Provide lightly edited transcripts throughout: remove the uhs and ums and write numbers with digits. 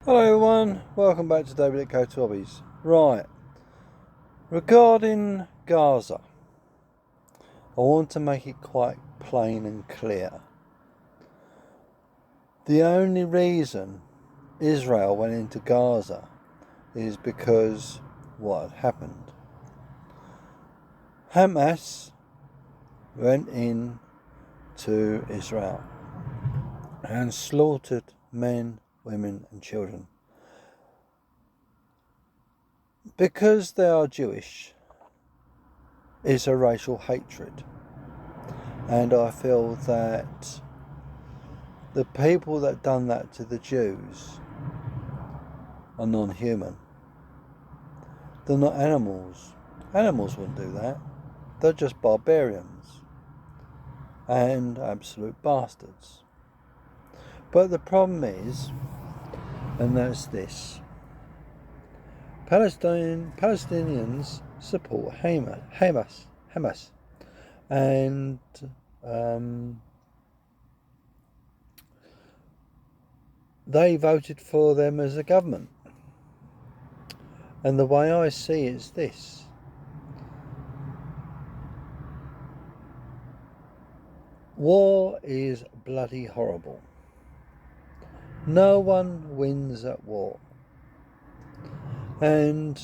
Hello everyone, welcome back to David Takeout Hobbies. Right, regarding Gaza, I want to make it quite plain and clear. The only reason Israel went into Gaza is because what had happened. Hamas went in to Israel and slaughtered men, women and children. Because they are Jewish is a racial hatred, and I feel that the people that done that to the Jews are non-human. They're not animals. Animals wouldn't do that. They're just barbarians and absolute bastards. But the problem is, and that's this: Palestinians support Hamas, and they voted for them as a government. And the way I see it is this: war is bloody horrible. No one wins at war. And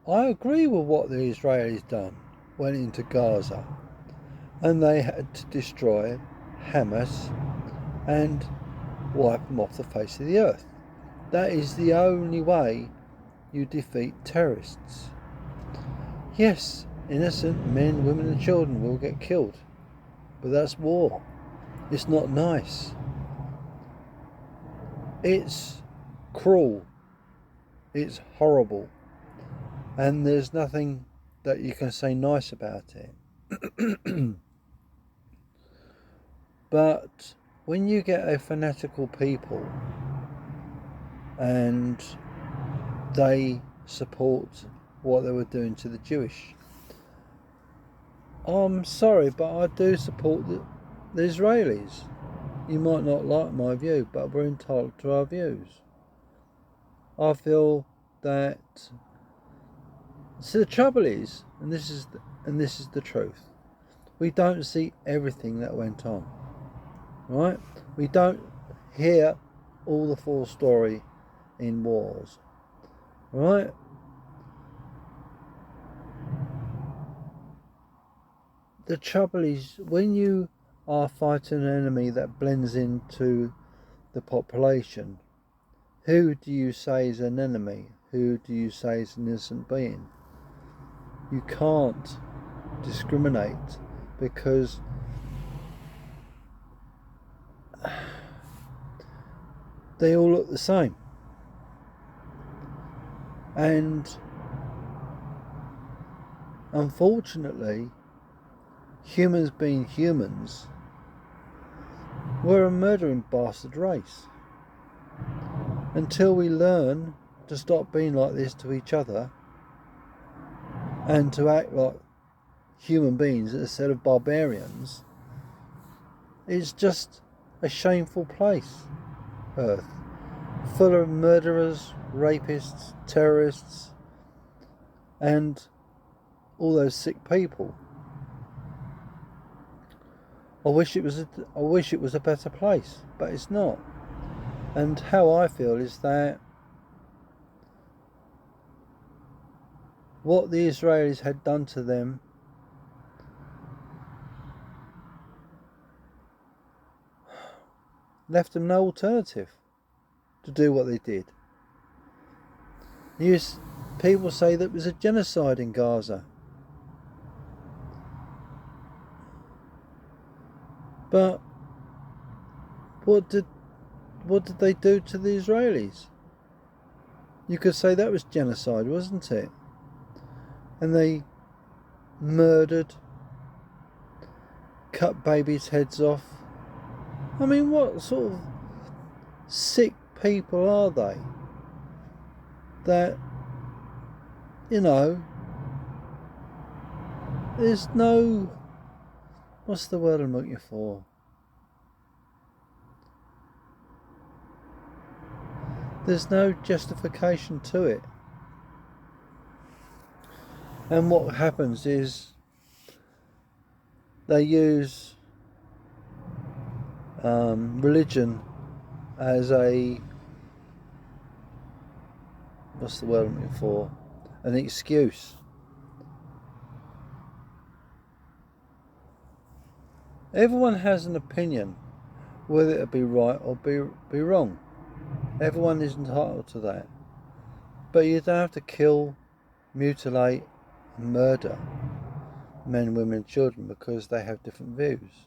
I agree with what the Israelis done, went into Gaza, and they had to destroy Hamas and wipe them off the face of the earth. That is the only way you defeat terrorists. Yes, innocent men, women and children will get killed, but that's war. It's not nice. It's cruel. It's horrible. And there's nothing that you can say nice about it. But when you get a fanatical people and they support what they were doing to the Jewish, I'm sorry, but I do support the Israelis. You might not like my view, but we're entitled to our views. I feel that. So the trouble is, and this is the truth, we don't see everything that went on, right? We don't hear all the full story in wars, right? The trouble is, when you are fighting an enemy that blends into the population, who do you say is an enemy? Who do you say is an innocent being? You can't discriminate, because they all look the same. And unfortunately, humans being humans, we're a murdering bastard race. Until we learn to stop being like this to each other and to act like human beings instead of barbarians, it's just a shameful place, Earth, full of murderers, rapists, terrorists and all those sick people. I wish it was a better place, but it's not. And how I feel is that what the Israelis had done to them left them no alternative to do what they did. People say that it was a genocide in Gaza. But what did they do to the Israelis? You could say that was genocide, wasn't it? And they murdered, cut babies' heads off. I mean, what sort of sick people are they? That, there's no... What's the word I'm looking for? There's no justification to it. And what happens is they use religion as a, what's the word I'm looking for, an excuse. Everyone has an opinion, whether it be right or be wrong. Everyone is entitled to that. But you don't have to kill, mutilate, and murder men, women, and children because they have different views.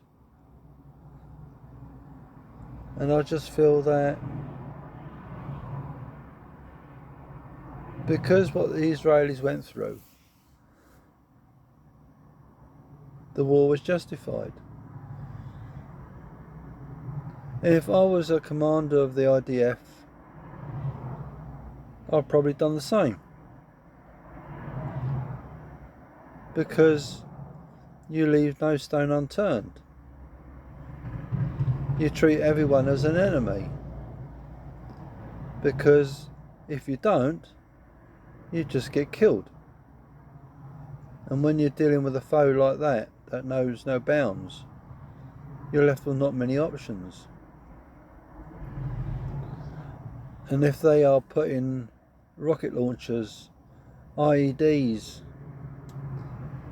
And I just feel that because what the Israelis went through, the war was justified. If I was a commander of the IDF, I'd probably done the same. Because you leave no stone unturned. You treat everyone as an enemy. Because if you don't, you just get killed. And when you're dealing with a foe like that knows no bounds, you're left with not many options. And if they are putting rocket launchers, IEDs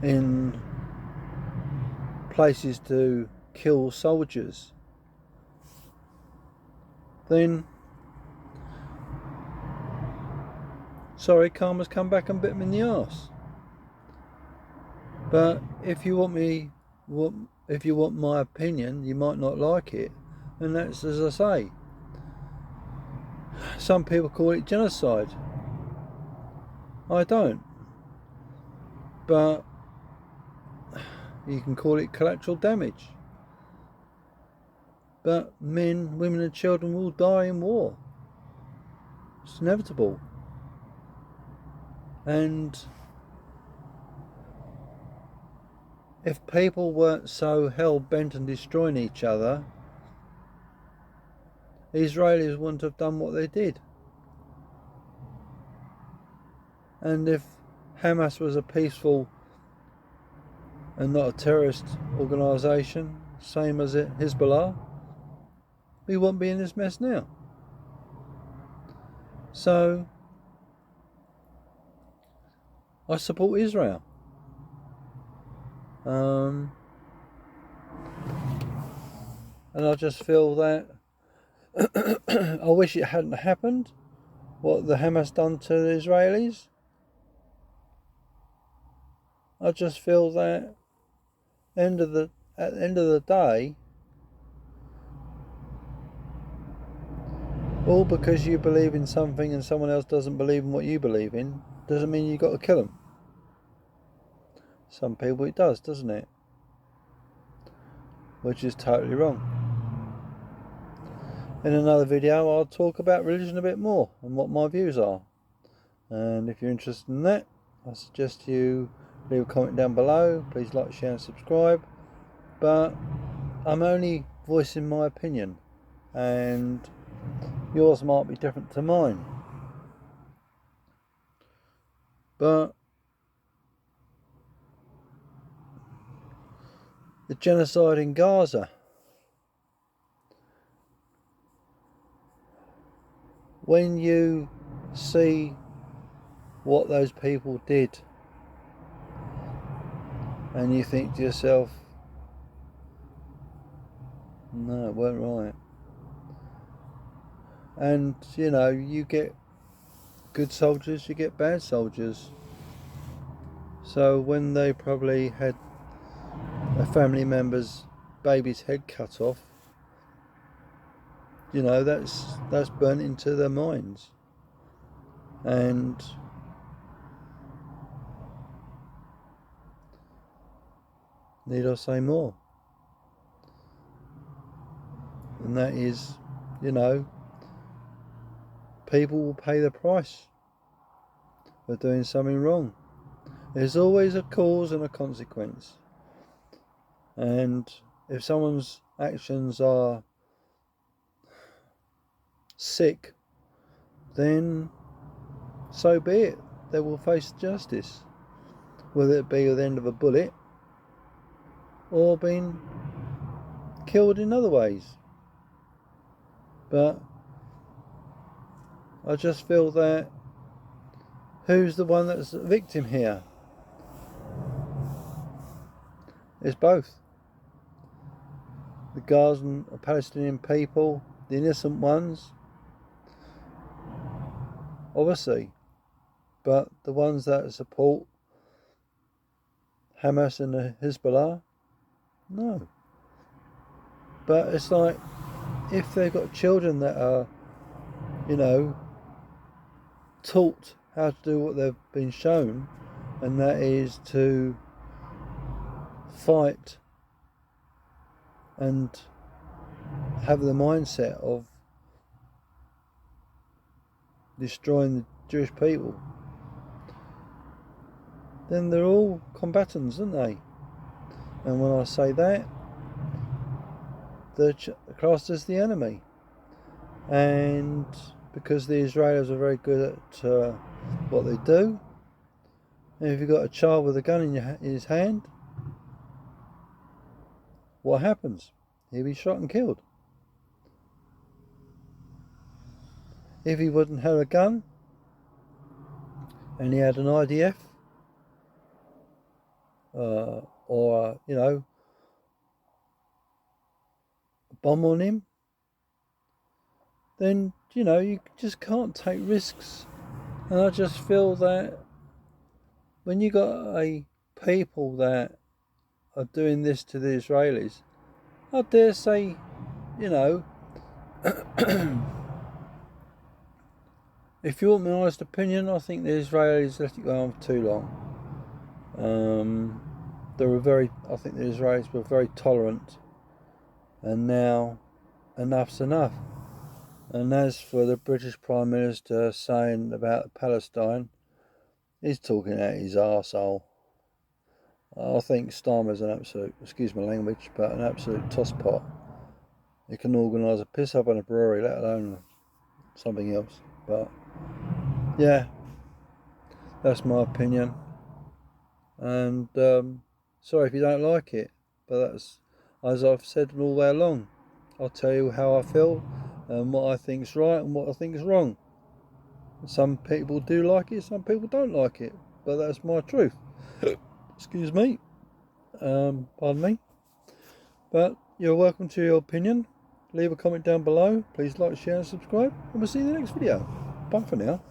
in places to kill soldiers, then sorry, karma's come back and bit me in the arse. But if you want my opinion, you might not like it, and that's, as I say, some people call it genocide. I don't. But you can call it collateral damage. But men, women and children will die in war. It's inevitable. And if people weren't so hell-bent on destroying each other, Israelis wouldn't have done what they did. And if Hamas was a peaceful and not a terrorist organisation, same as Hezbollah, we wouldn't be in this mess now. So I support Israel. And I just feel that I wish it hadn't happened, what the Hamas done to the Israelis. I just feel that at the end of the day, all because you believe in something and someone else doesn't believe in what you believe in, doesn't mean you've got to kill them. Some people it does, doesn't it? Which is totally wrong. In another video, I'll talk about religion a bit more and what my views are. And if you're interested in that, I suggest you leave a comment down below. Please like, share and subscribe. But I'm only voicing my opinion, and yours might be different to mine. But the genocide in Gaza, when you see what those people did and you think to yourself, no, it weren't right. And you know, you get good soldiers, you get bad soldiers. So when they probably had a family member's baby's head cut off, you know, that's burnt into their minds. And need I say more? And that is, you know, people will pay the price for doing something wrong. There's always a cause and a consequence. And if someone's actions are sick then so be it. They will face justice, whether it be at the end of a bullet or being killed in other ways. But I just feel that who's the one that's the victim here? It's both. The Gazan Palestinian people, the innocent ones, obviously, but the ones that support Hamas and the Hezbollah, no. But it's like, if they've got children that are, taught how to do what they've been shown, and that is to fight and have the mindset of destroying the Jewish people, then they're all combatants, aren't they? And when I say that, they're classed as the enemy. And because the Israelis are very good at what they do, and if you've got a child with a gun in his hand, what happens? He'll be shot and killed. If he wouldn't have a gun and he had an IDF or a bomb on him, then you just can't take risks. And I just feel that when you got a people that are doing this to the Israelis, I dare say, if you want my honest opinion, I think the Israelis let it go on for too long. I think the Israelis were very tolerant, and now enough's enough. And as for the British Prime Minister saying about Palestine, he's talking out his arsehole. I think Starmer's an absolute, excuse my language, but an absolute tosspot. He can organise a piss up in a brewery, let alone something else. But yeah, that's my opinion. And sorry if you don't like it, but that's, as I've said all the way along, I'll tell you how I feel and what I think's right and what I think is wrong. Some people do like it, some people don't like it, but that's my truth. Excuse me. Pardon me. But you're welcome to your opinion. Leave a comment down below. Please like, share and subscribe, and we'll see you in the next video. Bye for now.